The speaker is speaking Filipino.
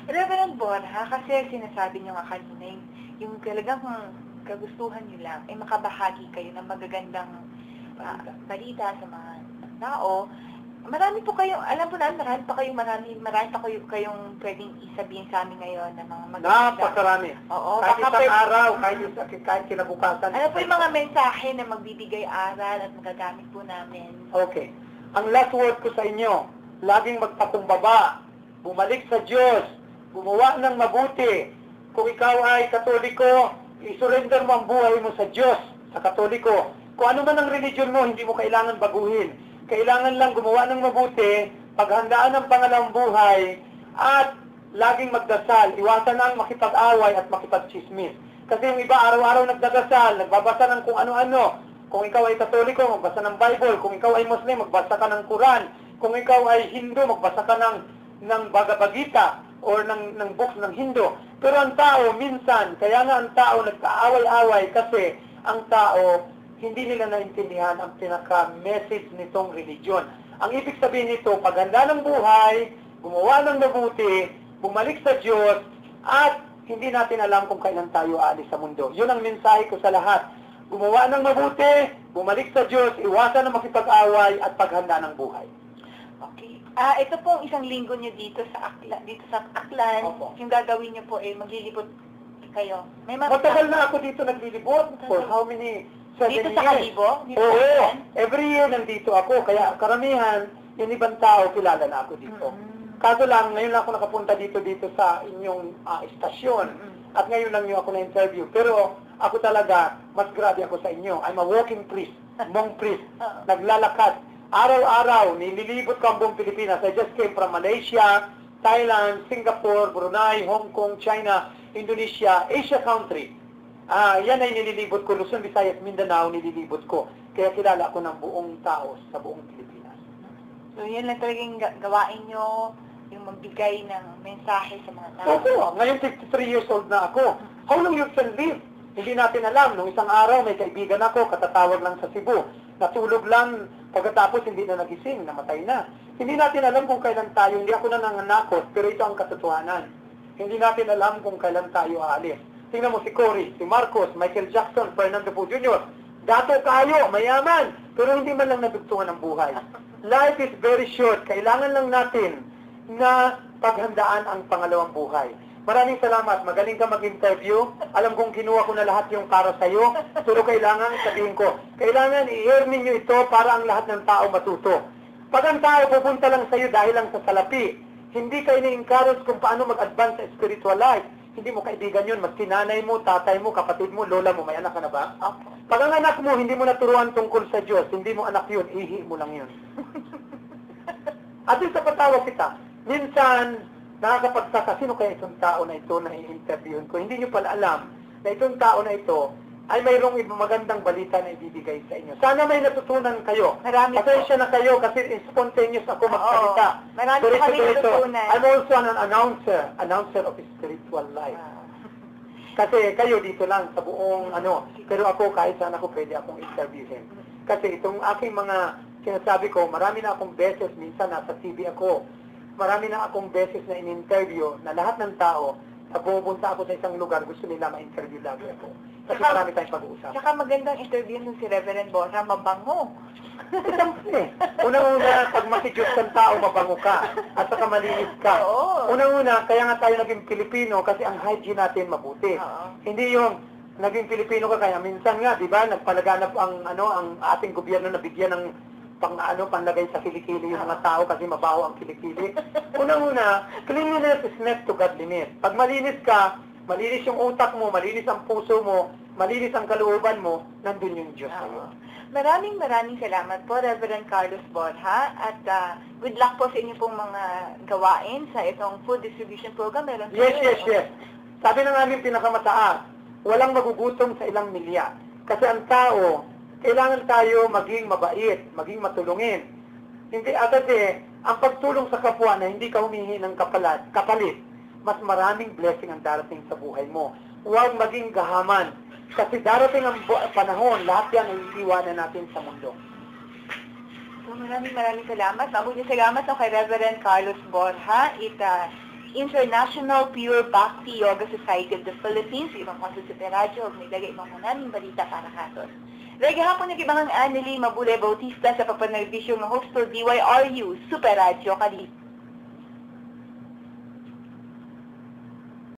Reverend Borja, kasi sinasabi niyo nga kanina yung talagang kagustuhan niyo lang ay makabahagi kayo ng magagandang balita sa mga tao. Marami po kayong, alam po namin, marami pa kayong pwedeng isabihin sa amin ngayon ng mga magaganda. Napakarami. Oo, Kahit baka isang araw, kahit kinabukasan. ano po yung mga mensahe na magbibigay aral at magagamit po namin? Okay. Ang last word ko sa inyo, laging magpakumbaba, bumalik sa Diyos, gumawa ng mabuti. Kung ikaw ay Katoliko, isurrender mo ang buhay mo sa Diyos, sa Katoliko. Kung ano man ang religion mo, hindi mo kailangan baguhin. Kailangan lang gumawa ng mabuti, paghandaan ng pangalawang buhay, at laging magdasal. Iwasan ang makipag-away at makipag-chismis. Kasi yung iba araw-araw nagdadasal, nagbabasa ng kung ano-ano. Kung ikaw ay Katoliko, magbasa ng Bible. Kung ikaw ay Muslim, magbasa ka ng Quran. Kung ikaw ay Hindu, magbasa ka ng Bhagavad Gita or ng books ng Hindu. Pero ang tao, minsan, kaya nga ang tao nagkaaway-away kasi ang tao hindi nila naintindihan ang pinaka-message nitong religion. Ang ibig sabihin nito, paghanda ng buhay, gumawa ng mabuti, bumalik sa Diyos, at hindi natin alam kung kailan tayo aalis sa mundo. Yun ang mensahe ko sa lahat. Gumawa ng mabuti, bumalik sa Diyos, iwasan ng makipag-away, at paghanda ng buhay. Okay. Ito pong isang linggo niyo dito sa Aklan. Opo. Yung gagawin niyo po ay maglilibot kayo. May Matagal na ako dito naglilibot. For how many? 7 dito years. sa Kalibo? Dito Oo. sa Aklan? Every year nandito ako. Kaya karamihan, yung ibang tao, kilala na ako dito. Kaso lang, ngayon lang ako nakapunta dito sa inyong istasyon. At ngayon lang yung ako na-interview. Pero ako talaga, mas grabe ako sa inyo. I'm a walking priest, monk priest. Naglalakad. Araw-araw, nililibot ko ang buong Pilipinas. I just came from Malaysia, Thailand, Singapore, Brunei, Hong Kong, China, Indonesia, Asia country. Yan ay nililibot ko. Luzon, Visayas, Mindanao, nililibot ko. Kaya kilala ko ng buong tao sa buong Pilipinas. So, yan lang talagang gawain nyo, yung magbigay ng mensahe sa mga tao. Oo, ngayon 53 years old na ako. How long you can live? Hindi natin alam. Nung isang araw, may kaibigan ako, katatawag lang sa Cebu. Natulog lang, pagkatapos hindi na nagising, namatay na. Hindi natin alam kung kailan tayo, hindi ako nananakot, pero ito ang katotohanan. Hindi natin alam kung kailan tayo aalis. Tingnan mo si Cory, si Marcos, Michael Jackson, Fernando Poe Jr. Dato kayo, mayaman, pero hindi man lang nadugtungan ng buhay. Life is very short. Kailangan lang natin na paghandaan ang pangalawang buhay. Maraming salamat. Magaling ka mag-interview. Alam kong kinuha ko na lahat yung para sa'yo. Pero kailangan sabihin ko, kailangan i-air ninyo ito para ang lahat ng tao matuto. Pag ang tao pupunta lang sa'yo dahil lang sa salapi, hindi kayo na-encourage kung paano mag-advance sa spiritual life. Hindi mo kaibigan yun. Maski nanay mo, tatay mo, kapatid mo, lola mo, may anak ka na ba? Pag ang anak mo, hindi mo naturuan tungkol sa Diyos, hindi mo anak yun, ihi mo lang yun. At yung sa patawa kita, minsan, nakakapagsaka, sino kaya itong tao na ito na i-interviewin ko? Hindi nyo pala alam na itong tao na ito ay mayroong magandang balita na ibibigay sa inyo. Sana may natutunan kayo. Marami po. Pasensya na kayo kasi spontaneous ako magsalita. Marami Pero po kami ito, natutunan. I'm also an announcer of spiritual life. Kasi kayo dito lang sa buong pero ako kahit saan ako pwede akong interviewin. Kasi itong aking mga sinasabi ko, marami na akong beses, minsan nasa TV ako, marami na akong beses na in-interview na lahat ng tao na pumunta ako sa isang lugar, gusto nila ma-interview lagi ako. Kasi marami tayong pag-uusap. Saka magandang interview nun si Reverend Borja, mabango. Siyempre, unang-una, pag makijus kang tao, mabango ka. At saka malinis ka. Oo. Unang-una, kaya nga tayo naging Pilipino kasi ang hygiene natin mabuti. Oo. Hindi yung naging Pilipino ka kaya minsan nga, di ba, nagpalaganap ang ating gobyerno na bigyan ng panlagay sa kilikili yung mga tao kasi mabaho ang kilikili. Unang-una, cleanliness is next to godliness. Pag malinis ka, malinis yung utak mo, malinis ang puso mo, malinis ang kalooban mo, nandun yung Diyos sa'yo. Maraming salamat po, Reverend Carlos Borja, at good luck po sa inyo pong mga gawain sa itong food distribution program. Meron Yes. Sabi ng aming pinakamataas, walang magugutom sa ilang milya. Kasi ang tao, kailangan tayo maging mabait, maging matulungin. Hindi ang pagtulong sa kapwa na hindi ka humihingi ng kapalit, mas maraming blessing ang darating sa buhay mo. Huwag maging gahaman. Kasi darating ang panahon, lahat yan ay iiwanan natin sa mundo. So, maraming salamat. Mabuti salamat kay Reverend Carlos Borja. International Pure Bhakti Yoga Society of the Philippines. Ibang ko sa Super Radio, may lagay ibang manaming balita para katos. Lagi hapon nag-ibang ang Anneli Mabule Bautista sa papanervisyo ng host for DYRU Super Radio Kali.